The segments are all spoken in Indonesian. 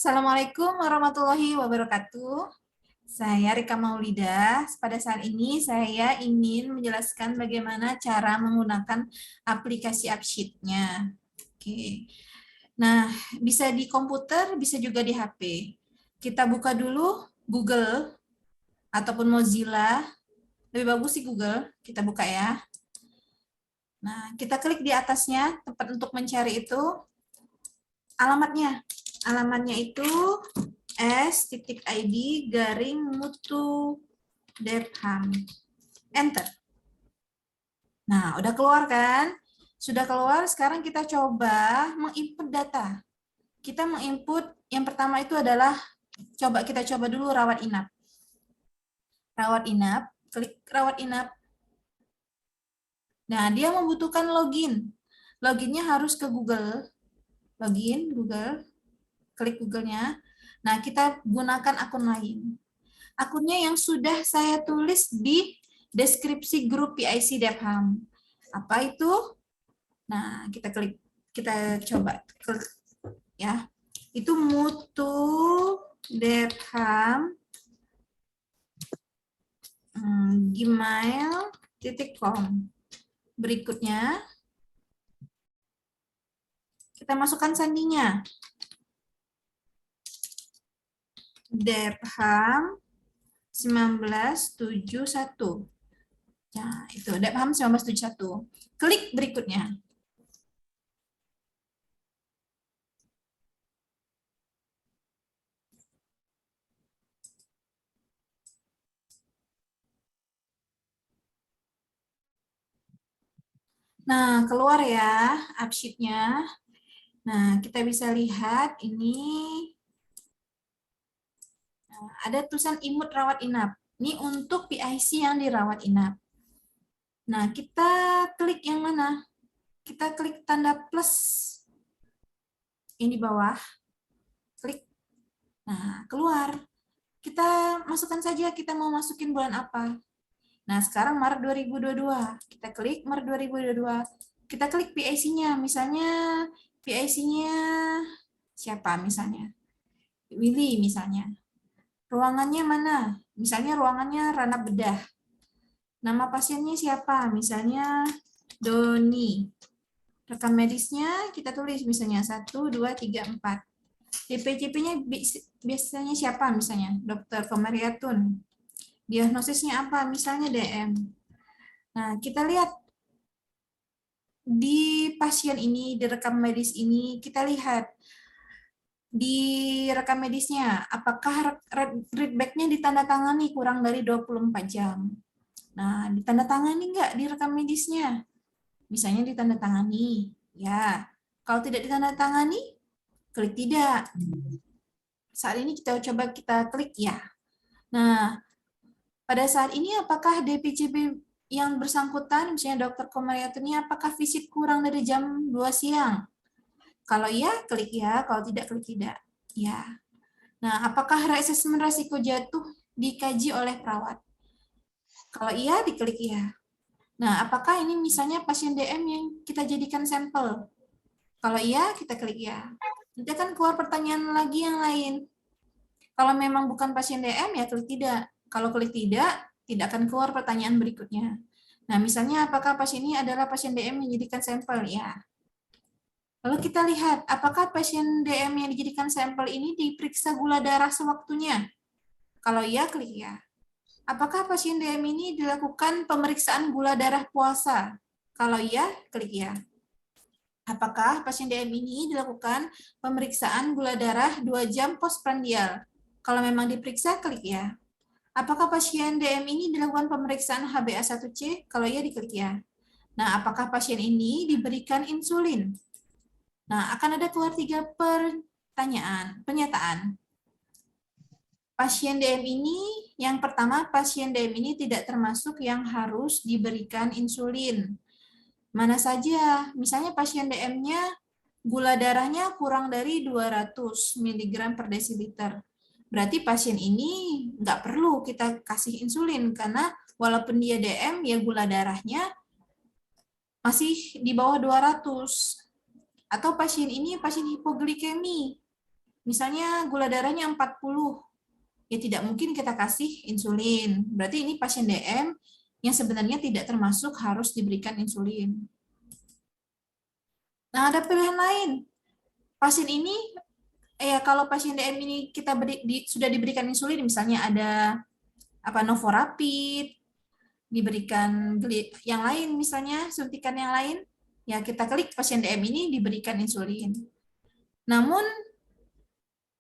Assalamualaikum warahmatullahi wabarakatuh. Saya Rika Maulida. Pada saat ini saya ingin menjelaskan bagaimana cara menggunakan aplikasi AppSheet-nya. Oke. Nah, bisa di komputer, bisa juga di HP. Kita buka dulu Google ataupun Mozilla. Lebih bagus sih Google. Kita buka ya. Nah, kita klik di atasnya, tempat untuk mencari itu alamatnya. Alamatnya itu s.id/mutu.depham. Enter. Nah, udah keluar kan? Sudah keluar, sekarang kita coba menginput data. Kita menginput, yang pertama itu adalah, kita coba dulu rawat inap. Rawat inap, klik rawat inap. Nah, dia membutuhkan login. Loginnya harus ke Google. Login, Google. Klik Google-nya. Nah, kita gunakan akun lain. Akunnya yang sudah saya tulis di deskripsi grup PIC Depham. Apa itu? Nah, kita klik, kita coba klik ya. Itu mutu Depham gmail.com. Berikutnya kita masukkan sandinya. Depham 1971. Nah, itu Depham 1971. Klik berikutnya. Nah, keluar ya AppSheet-nya. Nah, kita bisa lihat ini ada tulisan imut rawat inap. Ini untuk PIC yang dirawat inap. Nah, kita klik yang mana? Kita klik tanda plus ini di bawah. Klik. Nah, keluar. Kita masukkan saja kita mau masukin bulan apa. Nah, sekarang Maret 2022. Kita klik Maret 2022. Kita klik PIC-nya. Misalnya PIC-nya siapa misalnya? Willy misalnya. Ruangannya mana? Misalnya ruangannya ranah bedah. Nama pasiennya siapa? Misalnya Doni. Rekam medisnya kita tulis misalnya 1, 2, 3, 4. DPCP-nya biasanya siapa? Misalnya Dr. Komariatun. Diagnosisnya apa? Misalnya DM. Nah, kita lihat di pasien ini, di rekam medis ini, kita lihat di rekam medisnya, apakah readback-nya ditandatangani kurang dari 24 jam. Nah, ditandatangani nggak di rekam medisnya? Misalnya ditandatangani, ya. Kalau tidak ditandatangani, klik tidak. Saat ini kita coba kita klik ya. Nah, pada saat ini apakah DPCP yang bersangkutan, misalnya Dr. Komariatun ini, apakah visit kurang dari jam 2 siang? Kalau iya, klik ya. Kalau tidak, klik tidak. Ya. Nah, apakah asesmen risiko jatuh dikaji oleh perawat? Kalau iya, diklik ya. Nah, apakah ini misalnya pasien DM yang kita jadikan sampel? Kalau iya, kita klik ya. Nanti akan keluar pertanyaan lagi yang lain. Kalau memang bukan pasien DM, ya klik tidak. Kalau klik tidak, tidak akan keluar pertanyaan berikutnya. Nah, misalnya apakah pasien ini adalah pasien DM yang dijadikan sampel? Ya. Lalu kita lihat, apakah pasien DM yang dijadikan sampel ini diperiksa gula darah sewaktunya? Kalau iya, klik ya. Apakah pasien DM ini dilakukan pemeriksaan gula darah puasa? Kalau iya, klik ya. Apakah pasien DM ini dilakukan pemeriksaan gula darah 2 jam postprandial? Kalau memang diperiksa, klik ya. Apakah pasien DM ini dilakukan pemeriksaan HbA1c? Kalau iya, diklik ya. Nah, apakah pasien ini diberikan insulin? Nah, akan ada keluar 3 pernyataan. Pasien DM ini, yang pertama, pasien DM ini tidak termasuk yang harus diberikan insulin. Mana saja, misalnya pasien DM-nya gula darahnya kurang dari 200 mg per desiliter. Berarti pasien ini nggak perlu kita kasih insulin, karena walaupun dia DM, ya gula darahnya masih di bawah 200. Atau pasien ini pasien hipoglikemi. Misalnya gula darahnya 40, ya tidak mungkin kita kasih insulin. Berarti ini pasien DM yang sebenarnya tidak termasuk harus diberikan insulin. Nah, ada pilihan lain. Pasien ini, kalau pasien DM ini kita sudah diberikan insulin, misalnya ada Novorapid, diberikan yang lain, misalnya suntikan yang lain, ya kita klik pasien DM ini diberikan insulin. Namun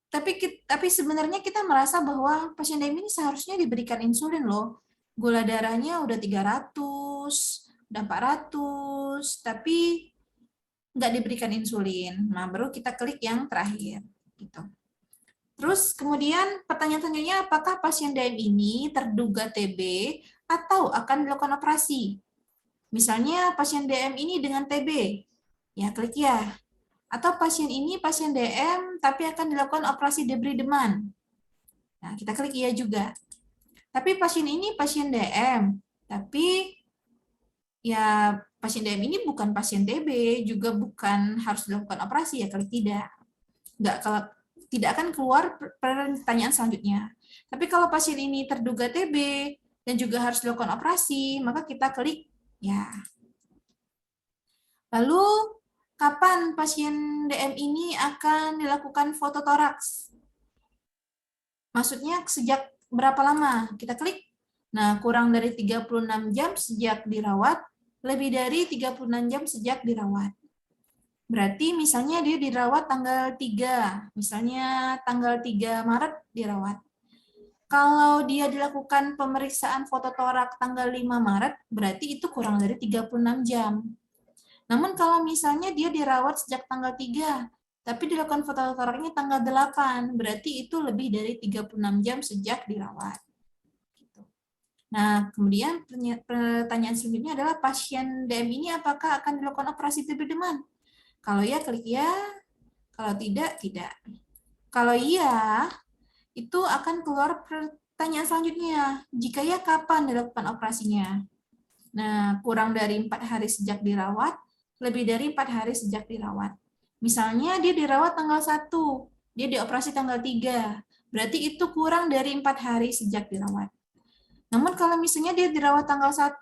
tapi sebenarnya kita merasa bahwa pasien DM ini seharusnya diberikan insulin loh. Gula darahnya udah 300, udah 400, tapi nggak diberikan insulin. Nah, baru kita klik yang terakhir. Gitu. Terus kemudian pertanyaan selanjutnya, apakah pasien DM ini terduga TB atau akan dilakukan operasi? Misalnya pasien DM ini dengan TB, ya klik ya. Atau pasien ini pasien DM tapi akan dilakukan operasi debri deman. Nah, kita klik iya juga. Tapi pasien ini pasien DM, tapi ya pasien DM ini bukan pasien TB, juga bukan harus dilakukan operasi, ya klik tidak. Kalau tidak akan keluar pertanyaan selanjutnya. Tapi kalau pasien ini terduga TB dan juga harus dilakukan operasi, maka kita klik ya. Lalu kapan pasien DM ini akan dilakukan fototoraks? Maksudnya sejak berapa lama? Kita klik. Nah, kurang dari 36 jam sejak dirawat, lebih dari 36 jam sejak dirawat. Berarti misalnya dia dirawat tanggal 3, misalnya tanggal 3 Maret dirawat. Kalau dia dilakukan pemeriksaan fototorak tanggal 5 Maret, berarti itu kurang dari 36 jam. Namun kalau misalnya dia dirawat sejak tanggal 3, tapi dilakukan fototoraknya tanggal 8, berarti itu lebih dari 36 jam sejak dirawat. Nah, kemudian pertanyaan selanjutnya adalah pasien DM ini apakah akan dilakukan operasi TB deman? Kalau ya, klik ya. Kalau tidak, tidak. Kalau iya, itu akan keluar pertanyaan selanjutnya. Jika ya, kapan dilakukan operasinya? Nah, kurang dari 4 hari sejak dirawat, lebih dari 4 hari sejak dirawat. Misalnya dia dirawat tanggal 1, dia dioperasi tanggal 3. Berarti itu kurang dari 4 hari sejak dirawat. Namun kalau misalnya dia dirawat tanggal 1,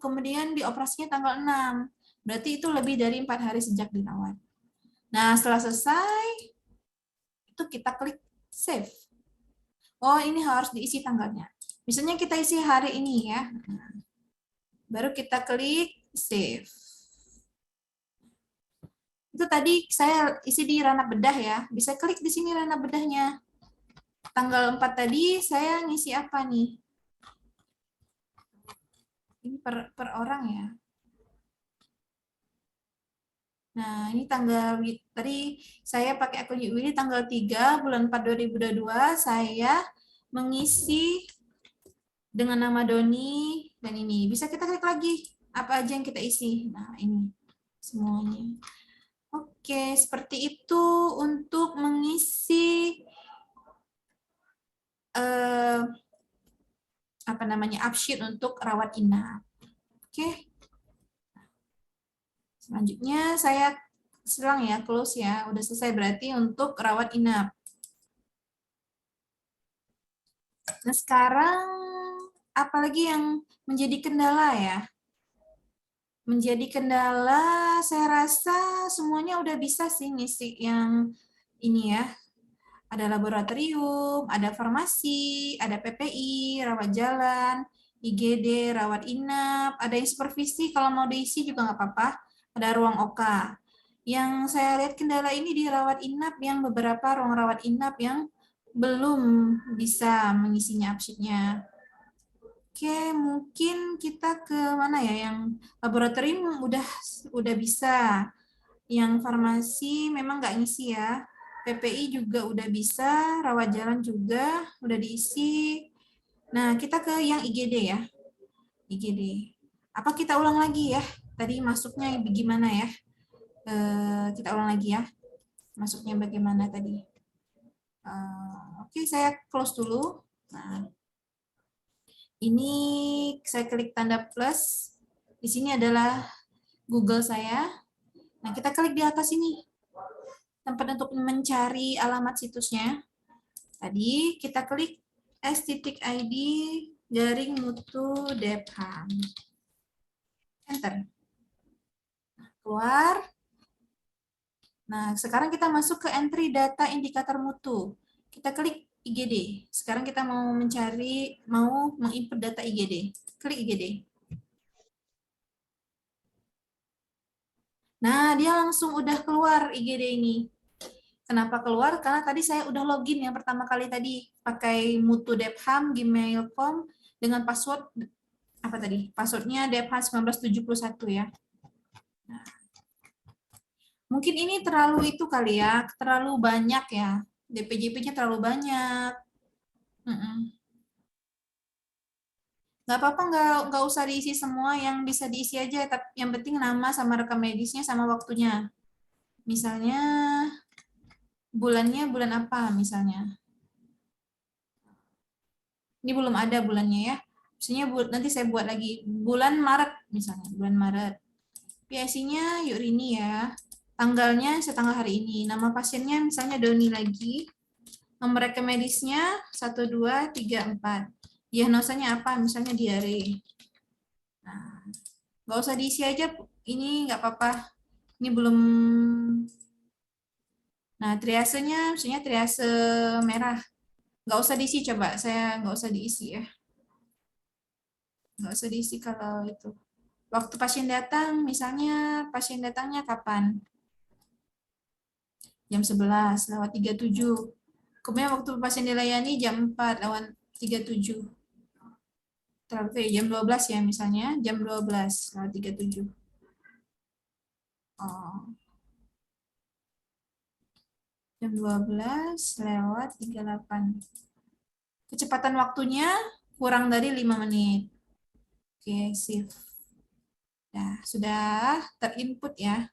kemudian dioperasinya tanggal 6, berarti itu lebih dari 4 hari sejak dirawat. Nah, setelah selesai, itu kita klik save. Oh, ini harus diisi tanggalnya. Misalnya kita isi hari ini ya. Baru kita klik save. Itu tadi saya isi di ranah bedah ya. Bisa klik di sini ranah bedahnya. Tanggal 4 tadi saya ngisi apa nih? Ini per orang ya. Nah, ini tadi saya pakai akun Willy tanggal 3 bulan 4 2022 saya mengisi dengan nama Doni dan ini. Bisa kita klik lagi apa aja yang kita isi. Nah, ini semuanya. Oke, seperti itu untuk mengisi upsheet untuk rawat inap. Oke. Selanjutnya saya selang ya, close ya. Udah selesai berarti untuk rawat inap. Nah, sekarang apalagi yang menjadi kendala ya? Menjadi kendala, saya rasa semuanya udah bisa sih ngisi yang ini ya. Ada laboratorium, ada farmasi, ada PPI, rawat jalan, IGD, rawat inap, ada yang supervisi, kalau mau diisi juga nggak apa-apa, ada ruang OK. Yang saya lihat kendala ini di rawat inap, yang beberapa ruang rawat inap yang belum bisa mengisinya upsheet-nya. Oke, mungkin kita ke mana ya? Yang laboratorium udah bisa. Yang farmasi memang nggak ngisi ya. PPI juga udah bisa, rawat jalan juga udah diisi. Nah, kita ke yang IGD ya. IGD. Apa kita ulang lagi ya? Tadi masuknya bagaimana ya? Kita ulang lagi ya. Masuknya bagaimana tadi? Oke, saya close dulu. Nah, ini saya klik tanda plus. Di sini adalah Google saya. Nah, kita klik di atas ini. tempat untuk mencari alamat situsnya. Tadi kita klik s.id garing mutu depham. Enter. Keluar. Nah, sekarang kita masuk ke entry data indikator mutu. Kita klik IGD. Sekarang kita mau menginput data IGD. Klik IGD. Nah, dia langsung udah keluar IGD ini. Kenapa keluar? Karena tadi saya udah login yang pertama kali tadi pakai mutu depham gmail.com dengan password apa tadi? Passwordnya depham 1971 ya. Nah, mungkin ini terlalu itu kali ya, terlalu banyak ya. DPJP-nya terlalu banyak. Nggak apa-apa, nggak usah diisi semua, yang bisa diisi aja. Tapi yang penting nama sama rekam medisnya sama waktunya. Misalnya bulannya bulan apa misalnya. Ini belum ada bulannya ya. Misalnya nanti saya buat lagi bulan Maret misalnya, bulan Maret. PIC-nya Yurini ya. Tanggalnya setanggal hari ini. Nama pasiennya misalnya Doni lagi. Nomor rekam medisnya 1, 2, 3, 4. Diagnosanya apa? Misalnya diare. Nah, nggak usah diisi aja. Ini nggak apa-apa. Ini belum. Nah, triasenya misalnya triase merah. Nggak usah diisi coba. Saya nggak usah diisi ya. Nggak usah diisi kalau itu. Waktu pasien datang, misalnya pasien datangnya kapan? Jam 11 lewat 37. Kemudian waktu pasien dilayani jam 4 lewat 37. Terlalu jam 12 ya misalnya, jam 12 lewat 37. Oh, jam 12 lewat 38. Kecepatan waktunya kurang dari 5 menit. Oke, sip. Nah, sudah terinput ya.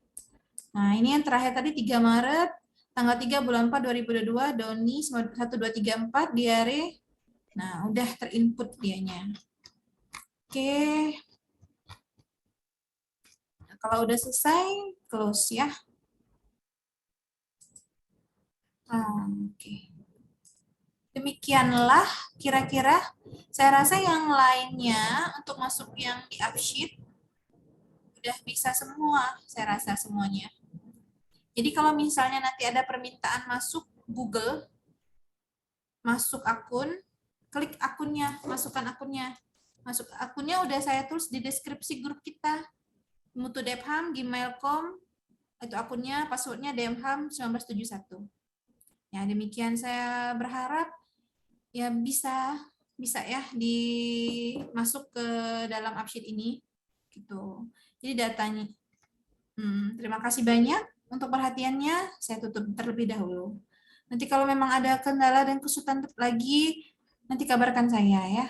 Nah, ini yang terakhir tadi 3 Maret, tanggal 3 bulan 4 2022, Doni 1234, diare. Nah, udah terinput dianya. Oke. Nah, kalau udah selesai, close ya. Oke. Demikianlah kira-kira. Saya rasa yang lainnya untuk masuk yang di upsheet udah bisa semua, saya rasa semuanya. Jadi kalau misalnya nanti ada permintaan masuk Google, masuk akun, klik akunnya, masukkan akunnya. Masuk akunnya udah saya tulis di deskripsi grup kita. Mutu Depham, gmail.com, itu akunnya, passwordnya Depham 1971. Ya, demikian saya berharap ya bisa ya dimasuk ke dalam upsheet ini gitu. Jadi datanya. Terima kasih banyak untuk perhatiannya. Saya tutup terlebih dahulu. Nanti kalau memang ada kendala dan kesulitan lagi, nanti kabarkan saya ya.